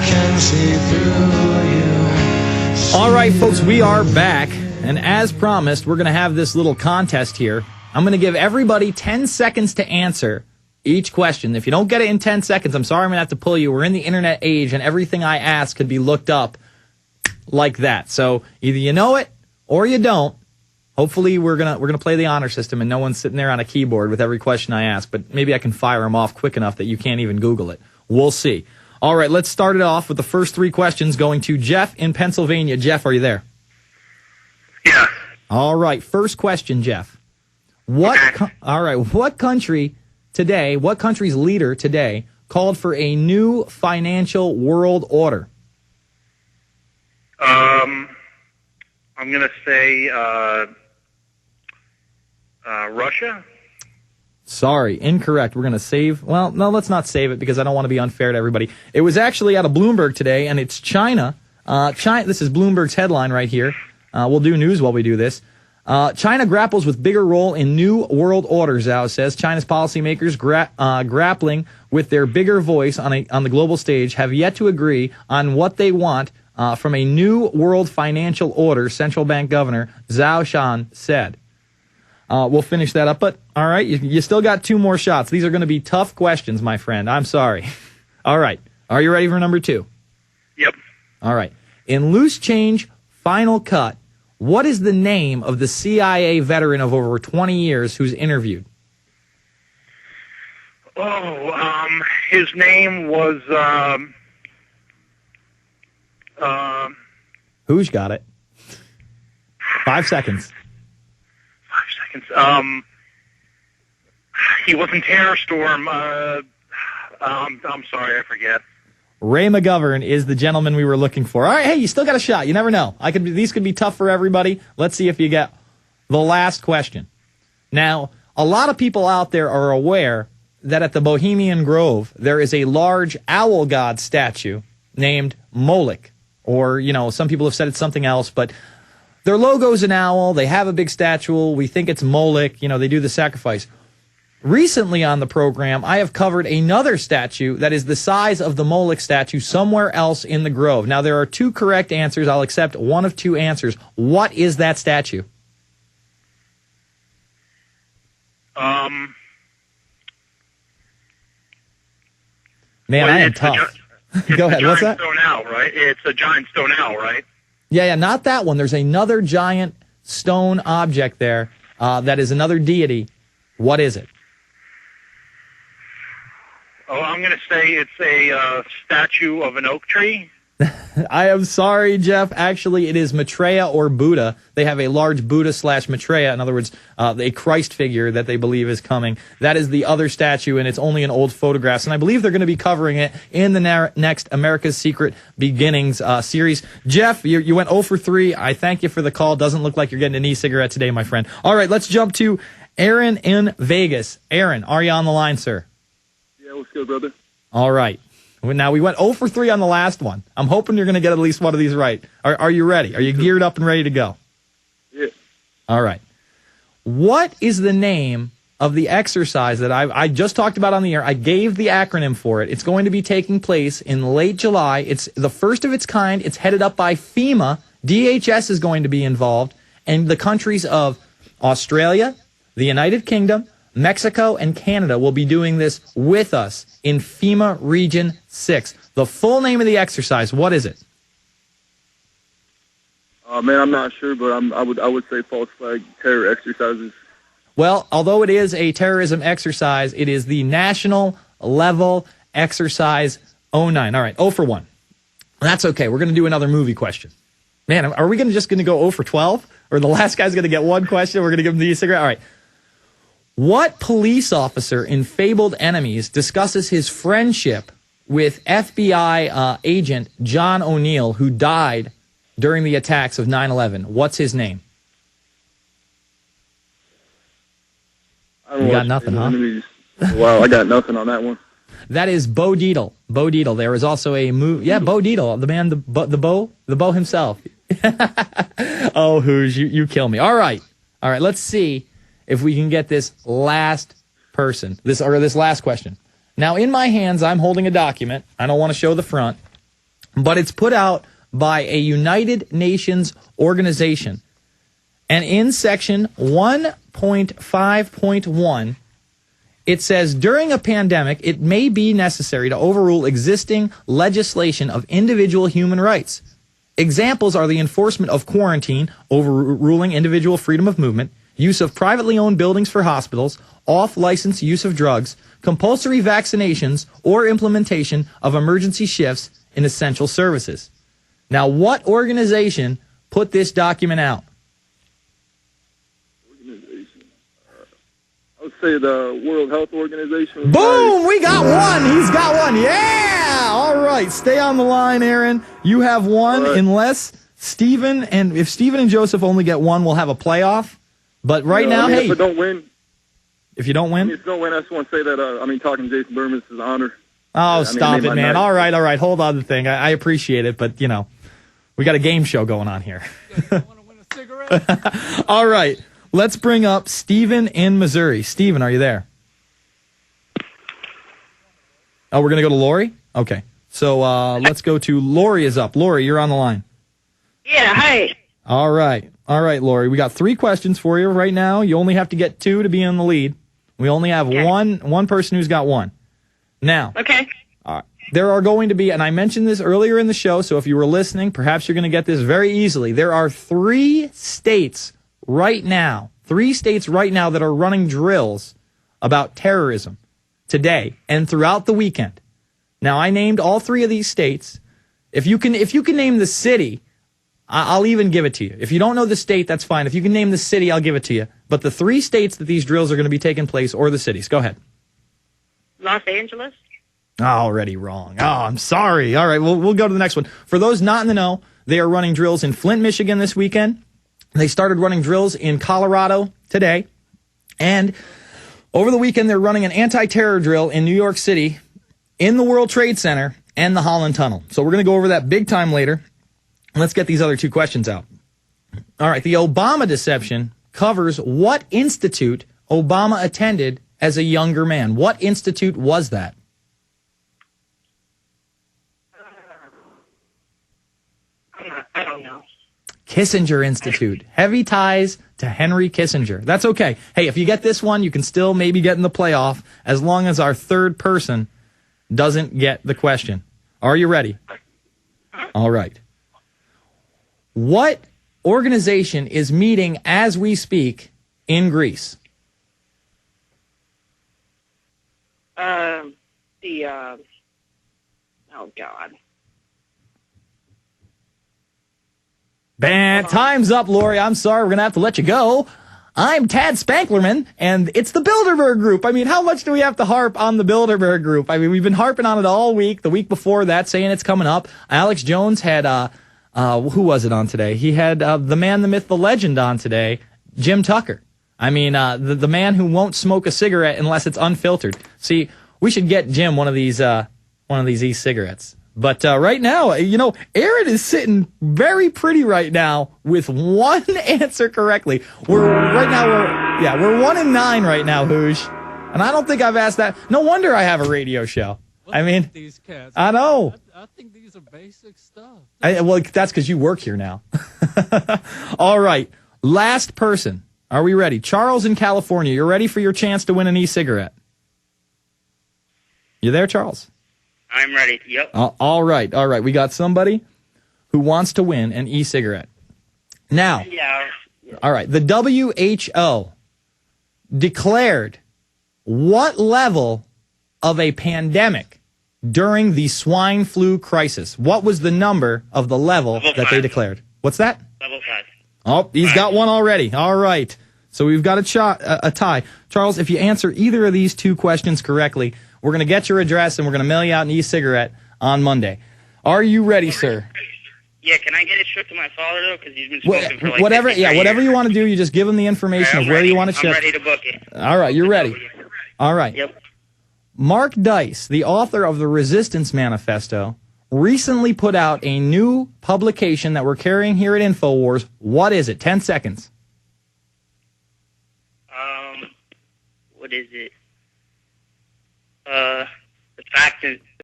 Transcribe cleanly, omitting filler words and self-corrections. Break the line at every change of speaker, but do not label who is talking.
can see through you.
All right, folks, we are back. And as promised, we're going to have this little contest here. I'm going to give everybody 10 seconds to answer each question. If you don't get it in 10 seconds, I'm sorry I'm going to have to pull you. We're in the internet age, and everything I ask could be looked up like that. So either you know it or you don't. Hopefully we're gonna play the honor system, and no one's sitting there on a keyboard with every question I ask. But maybe I can fire them off quick enough that you can't even Google it. We'll see. All right, let's start it off with the first three questions going to Jeff in Pennsylvania. Jeff, are you there?
Yeah.
All right, first question, Jeff. What country's leader today called for a new financial world order?
I'm going to say Russia.
Sorry, incorrect. We're going to save... Well, no, let's not save it because I don't want to be unfair to everybody. It was actually out of Bloomberg today, and it's China. This is Bloomberg's headline right here. We'll do news while we do this. China grapples with bigger role in new world order, Zhao says. China's policymakers grappling with their bigger voice on the global stage have yet to agree on what they want from a new world financial order, central bank governor Zhao Shan said. We'll finish that up, but all right, you still got two more shots. These are going to be tough questions, my friend. I'm sorry. All right. Are you ready for number two?
Yep.
All right. In Loose Change Final Cut, what is the name of the CIA veteran of over 20 years who's interviewed?
His name was,
Who's got it? 5 seconds.
5 seconds. He was in Terror Storm. I'm sorry, I forget.
Ray McGovern is the gentleman we were looking for. All right, hey, you still got a shot. You never know. These could be tough for everybody. Let's see if you get the last question. Now, a lot of people out there are aware that at the Bohemian Grove, there is a large owl god statue named Moloch. Or, some people have said it's something else, but their logo's an owl. They have a big statue. We think it's Moloch. They do the sacrifice. Recently on the program, I have covered another statue that is the size of the Moloch statue somewhere else in the Grove. Now, there are two correct answers. I'll accept one of two answers. What is that statue? Man, I am tough. Go ahead. What's that?
Stone owl, right? It's a giant stone owl, right?
Yeah, not that one. There's another giant stone object there that is another deity. What is it?
Oh, I'm going to say it's a statue of an oak tree.
I am sorry, Jeff. Actually, it is Maitreya or Buddha. They have a large Buddha/Maitreya, in other words, a Christ figure that they believe is coming. That is the other statue, and it's only in old photographs. And I believe they're going to be covering it in the next America's Secret Beginnings series. Jeff, you went 0 for 3. I thank you for the call. Doesn't look like you're getting an e-cigarette today, my friend. All right, let's jump to Aaron in Vegas. Aaron, are you on the line, sir?
Yeah, what's good, brother?
All right. Now, we went 0 for 3 on the last one. I'm hoping you're going to get at least one of these right. Are you ready? Are you geared up and ready to go?
Yeah.
All right. What is the name of the exercise that I just talked about on the air? I gave the acronym for it. It's going to be taking place in late July. It's the first of its kind. It's headed up by FEMA. DHS is going to be involved. And the countries of Australia, the United Kingdom, Mexico, and Canada will be doing this with us in FEMA Region 6. The full name of the exercise, what is it?
Man, I'm not sure, but I would say false flag terror exercises.
Well, although it is a terrorism exercise, it is the National Level Exercise 09. All right, 0 for 1. That's okay. We're going to do another movie question. Man, are we just going to go 0 for 12? Or the last guy's going to get one question, we're going to give him the e-cigarette? All right. What police officer in Fabled Enemies discusses his friendship with FBI agent John O'Neill, who died during the attacks of 9/11? What's his name? You got nothing, huh?
Wow, I got nothing on that one.
That is Bo Dietl. Bo Dietl. There is also a movie. Yeah, Bo Dietl, the man, the Bo himself. Oh, Hooge, you kill me. All right, let's see if we can get this last person, this last question. Now, in my hands, I'm holding a document. I don't want to show the front. but it's put out by a United Nations organization. And in section 1.5.1, it says, during a pandemic, it may be necessary to overrule existing legislation of individual human rights. Examples are the enforcement of quarantine, overruling individual freedom of movement, use of privately owned buildings for hospitals, off-license use of drugs, compulsory vaccinations, or implementation of emergency shifts in essential services. Now, what organization put this document out?
I would say the World Health Organization.
Boom! We got one. He's got one. Yeah! All right. Stay on the line, Aaron. You have one,
right.
Unless Steven if Steven and Joseph only get one, we'll have a playoff. But right now, hey.
If I don't win.
If you don't win?
If you don't win, I just want to say that, talking to Jason Bermas is an honor.
Oh, stop it, man. All right. Hold on the thing. I appreciate it, but, we got a game show going on here.
You want to win a cigarette?
All right. Let's bring up Steven in Missouri. Steven, are you there? Oh, we're going to go to Lori? Okay. So let's go to Lori is up. Lori, you're on the line.
Yeah, hi.
All right, Lori. We got 3 questions for you right now. You only have to get 2 to be in the lead. We only have one person who's got 1. Now,
okay.
There are going to be, and I mentioned this earlier in the show, so if you were listening, perhaps you're going to get this very easily. There are 3 states right now that are running drills about terrorism today and throughout the weekend. Now, I named all 3 of these states. If you can name the city, I'll even give it to you. If you don't know the state, that's fine. If you can name the city, I'll give it to you. But the 3 states that these drills are going to be taking place, or the cities. Go ahead.
Los Angeles?
Already wrong. Oh, I'm sorry. All right, we'll go to the next one. For those not in the know, they are running drills in Flint, Michigan this weekend. They started running drills in Colorado today. And over the weekend, they're running an anti-terror drill in New York City, in the World Trade Center, and the Holland Tunnel. So we're going to go over that big time later. Let's get these other 2 questions out. All right, the Obama deception covers what institute Obama attended as a younger man. What institute was that?
I don't know.
Kissinger Institute. Heavy ties to Henry Kissinger. That's okay. Hey, if you get this one, you can still maybe get in the playoff as long as our third person doesn't get the question. Are you ready? All right. What organization is meeting as we speak in Greece?
Oh, God.
Time's up, Lori. I'm sorry. We're going to have to let you go. I'm Tad Spanklerman, and it's the Bilderberg Group. I mean, how much do we have to harp on the Bilderberg Group? I mean, we've been harping on it all week, the week before that, saying it's coming up. Alex Jones had, who was it on today? He had the man, the myth, the legend on today, Jim Tucker. I mean, the man who won't smoke a cigarette unless it's unfiltered. See, we should get Jim one of these e-cigarettes. But right now, Aaron is sitting very pretty right now with 1 answer correctly. We're 1 in 9 right now, Hoosh. And I don't think I've asked that. No wonder I have a radio show.
I mean, these cats.
I know.
I think these are basic stuff.
Well, that's because you work here now. All right, last person. Are we ready? Charles in California, you're ready for your chance to win an e-cigarette. You there, Charles?
I'm ready. Yep.
All right. We got somebody who wants to win an e-cigarette. Now, all right, the WHO declared what level of a pandemic during the swine flu crisis? What was the number of the level that they declared? What's that?
Level 5.
Oh, he's got one already. All right. So we've got a tie. Charles, if you answer either of these 2 questions correctly, we're going to get your address and we're going to mail you out an e-cigarette on Monday. Are you ready, sir?
Yeah, can I get it shipped to my father, though? Because he's been smoking for like
whatever
53 years.
you want to do, you just give him the information of where you want it shipped.
I'm ready to book it.
All right, you're ready. All right.
Yep.
Mark Dice, the author of the Resistance Manifesto, recently put out a new publication that we're carrying here at Infowars. What is it? 10 seconds.
What is it? The fact is